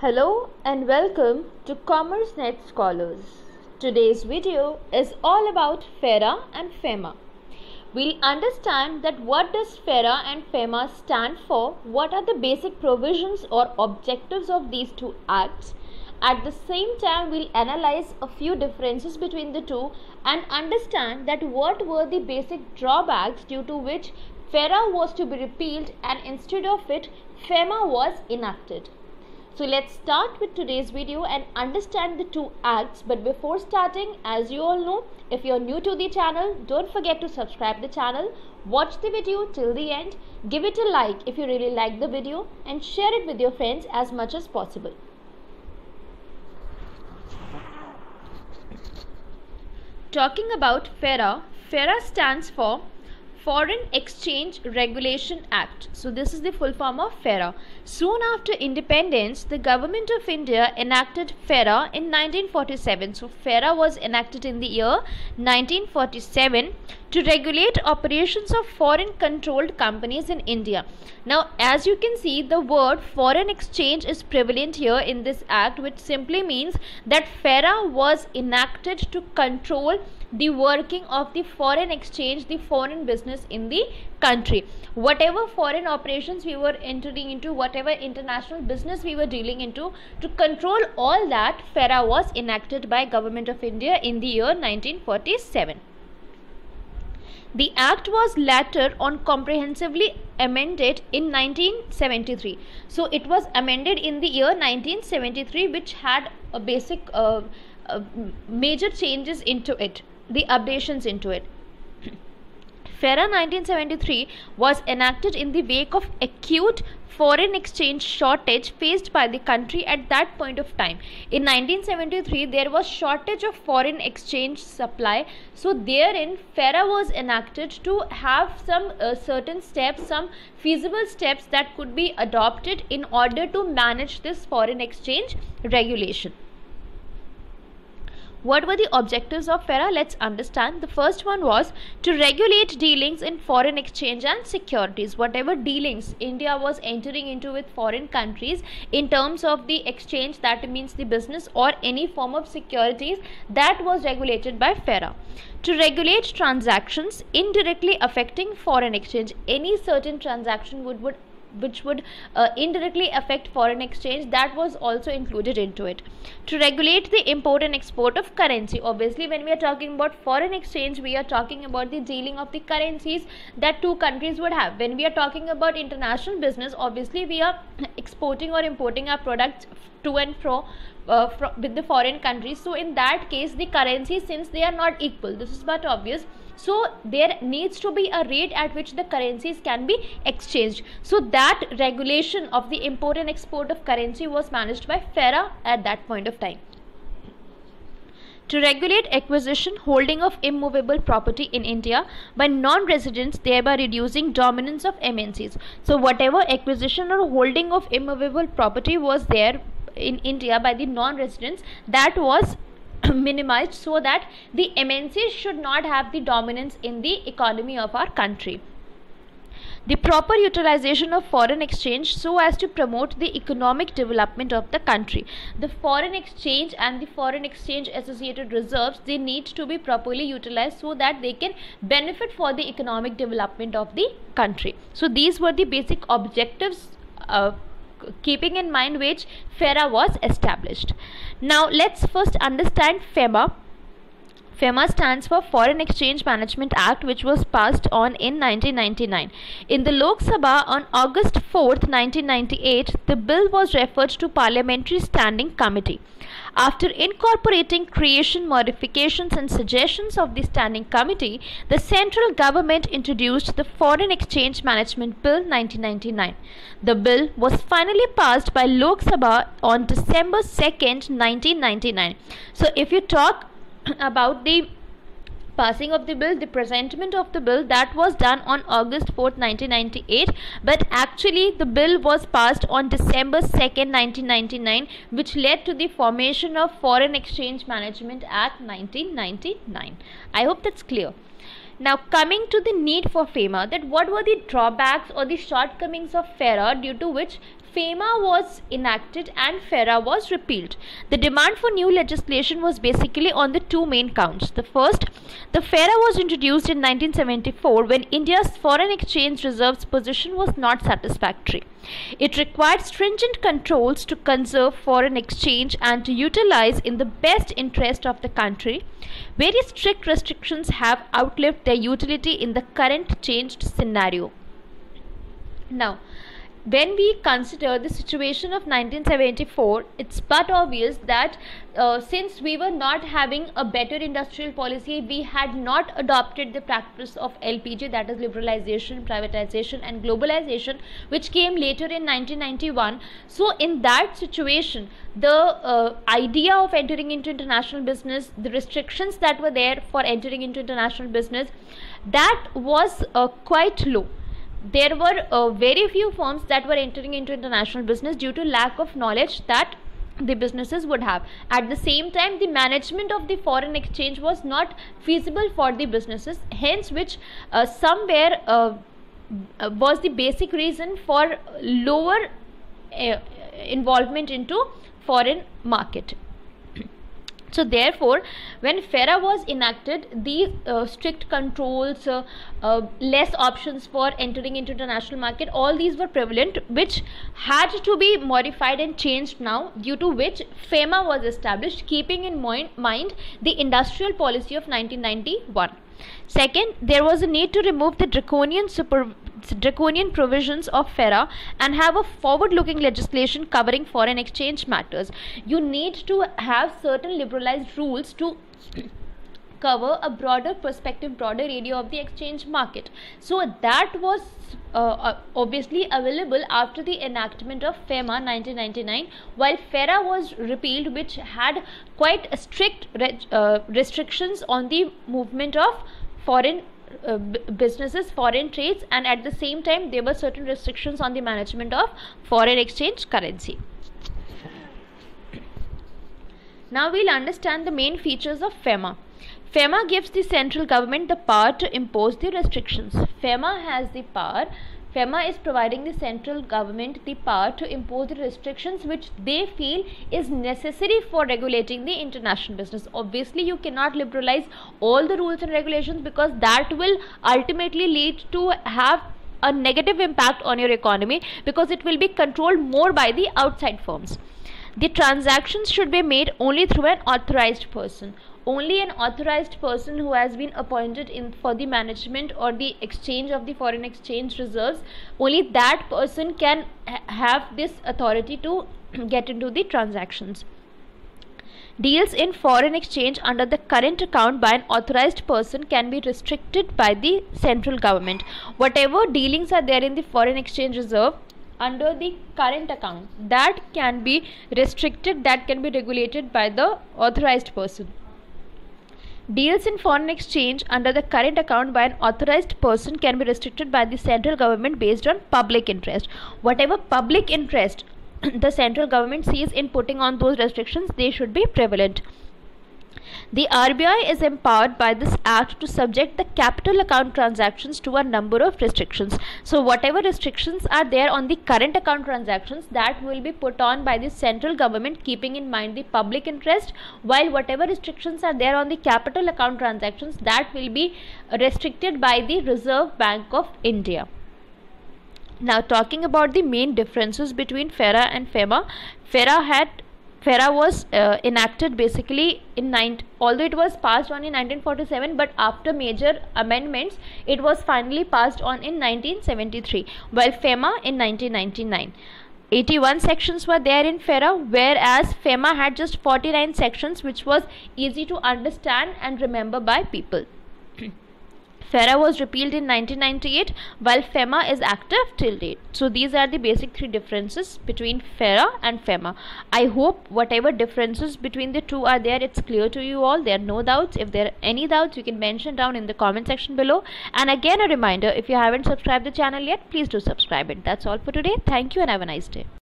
Hello and welcome to CommerceNet Scholars. Today's video is all about FERA and FEMA. We'll understand that what does FERA and FEMA stand for, what are the basic provisions or objectives of these two acts. At the same time, we'll analyze a few differences between the two and understand that what were the basic drawbacks due to which FERA was to be repealed and instead of it, FEMA was enacted. So let's start with today's video and understand the two acts. But before starting, as you all know, if you're new to the channel, don't forget to subscribe the channel, watch the video till the end, give it a like if you really like the video and share it with your friends as much as possible. Talking about FERA, FERA stands for Foreign Exchange Regulation Act. So this is the full form of FERA. Soon after independence, the government of India enacted FERA in 1947. So FERA was enacted in the year 1947 to regulate operations of foreign controlled companies in India. Now, as you can see, the word foreign exchange is prevalent here in this act, which simply means that FERA was enacted to control the working of the foreign exchange, the foreign business in the country. Whatever foreign operations we were entering into, whatever international business we were dealing into, to control all that, FERA was enacted by Government of India in the year 1947. The act was later on comprehensively amended in 1973. So it was amended in the year 1973, which had a basic major changes into it, the updations into it. FERA 1973 was enacted in the wake of acute foreign exchange shortage faced by the country at that point of time. In 1973, there was shortage of foreign exchange supply. So therein, FERA was enacted to have some certain steps, some feasible steps that could be adopted in order to manage this foreign exchange regulation. What were the objectives of FERA? Let's understand. The first one was to regulate dealings in foreign exchange and securities. Whatever dealings India was entering into with foreign countries in terms of the exchange, that means the business or any form of securities, that was regulated by FERA. To regulate transactions indirectly affecting foreign exchange, any certain transaction which would indirectly affect foreign exchange, that was also included into it. To regulate the import and export of currency. Obviously, when we are talking about foreign exchange, we are talking about the dealing of the currencies that two countries would have. When we are talking about international business, obviously we are exporting or importing our products to and fro with the foreign countries. So in that case, the currencies, since they are not equal, this is but obvious, so there needs to be a rate at which the currencies can be exchanged. So that regulation of the import and export of currency was managed by FERA at that point of time. To regulate acquisition, holding of immovable property in India by non-residents, thereby reducing dominance of MNCs. So whatever acquisition or holding of immovable property was there in India by the non-residents, that was minimized so that the MNCs should not have the dominance in the economy of our country. The proper utilization of foreign exchange so as to promote the economic development of the country. The foreign exchange and the foreign exchange associated reserves, they need to be properly utilized so that they can benefit for the economic development of the country. So these were the basic objectives keeping in mind which FERA was established. Now let's first understand FEMA. FEMA stands for Foreign Exchange Management Act, which was passed on in 1999. In the Lok Sabha on August 4th, 1998, the bill was referred to Parliamentary Standing Committee. After incorporating creation, modifications and suggestions of the Standing Committee, the central government introduced the Foreign Exchange Management Bill 1999. The bill was finally passed by Lok Sabha on December 2nd, 1999. So if you talk about the passing of the bill, the presentment of the bill, that was done on August 4th, 1998, but actually the bill was passed on December 2nd, 1999, which led to the formation of Foreign Exchange Management Act 1999. I hope that's clear. Now coming to the need for FEMA, that what were the drawbacks or the shortcomings of FERA due to which FEMA was enacted and FERA was repealed. The demand for new legislation was basically on the two main counts. The first, the FERA was introduced in 1974 when India's foreign exchange reserves position was not satisfactory. It required stringent controls to conserve foreign exchange and to utilize in the best interest of the country. Very strict restrictions have outlived their utility in the current changed scenario. Now, when we consider the situation of 1974, it's but obvious that since we were not having a better industrial policy, we had not adopted the practice of LPG, that is liberalization, privatization and globalization, which came later in 1991. So in that situation, the idea of entering into international business, the restrictions that were there for entering into international business, that was quite low. There were very few firms that were entering into international business due to lack of knowledge that the businesses would have. At the same time, the management of the foreign exchange was not feasible for the businesses, hence which somewhere was the basic reason for lower involvement into foreign market. So therefore, when FERA was enacted, these strict controls, less options for entering into international market, all these were prevalent, which had to be modified and changed now, due to which FEMA was established, keeping in mind the industrial policy of 1991. Second, there was a need to remove the draconian provisions of FERA and have a forward-looking legislation covering foreign exchange matters. You need to have certain liberalized rules to cover a broader perspective, broader area of the exchange market. So that was obviously available after the enactment of FEMA 1999, while FERA was repealed, which had quite strict restrictions on the movement of foreign businesses, foreign trades, and at the same time there were certain restrictions on the management of foreign exchange currency. Now we'll understand the main features of FEMA. FEMA gives the central government the power to impose the restrictions. FEMA has the power. FEMA is providing the central government the power to impose the restrictions which they feel is necessary for regulating the international business. Obviously, you cannot liberalize all the rules and regulations, because that will ultimately lead to have a negative impact on your economy, because it will be controlled more by the outside firms. The transactions should be made only through an authorized person. Only an authorized person who has been appointed for the management or the exchange of the foreign exchange reserves, only that person can have this authority to get into the transactions. Deals in foreign exchange under the current account by an authorized person can be restricted by the central government. Whatever dealings are there in the foreign exchange reserve under the current account, that can be restricted, that can be regulated by the authorized person. Deals in foreign exchange under the current account by an authorized person can be restricted by the central government based on public interest. Whatever public interest the central government sees in putting on those restrictions, they should be prevalent. The RBI is empowered by this act to subject the capital account transactions to a number of restrictions. So whatever restrictions are there on the current account transactions, that will be put on by the central government, keeping in mind the public interest, while whatever restrictions are there on the capital account transactions, that will be restricted by the Reserve Bank of India. Now, talking about the main differences between FERA and FEMA, FERA was enacted basically although it was passed on in 1947, but after major amendments, it was finally passed on in 1973, while FEMA in 1999. 81 sections were there in FERA, whereas FEMA had just 49 sections, which was easy to understand and remember by people. FERA was repealed in 1998, while FEMA is active till date. So these are the basic three differences between FERA and FEMA. I hope whatever differences between the two are there, it's clear to you all. There are no doubts. If there are any doubts, you can mention down in the comment section below. And again, a reminder, if you haven't subscribed the channel yet, please do subscribe it. That's all for today. Thank you and have a nice day.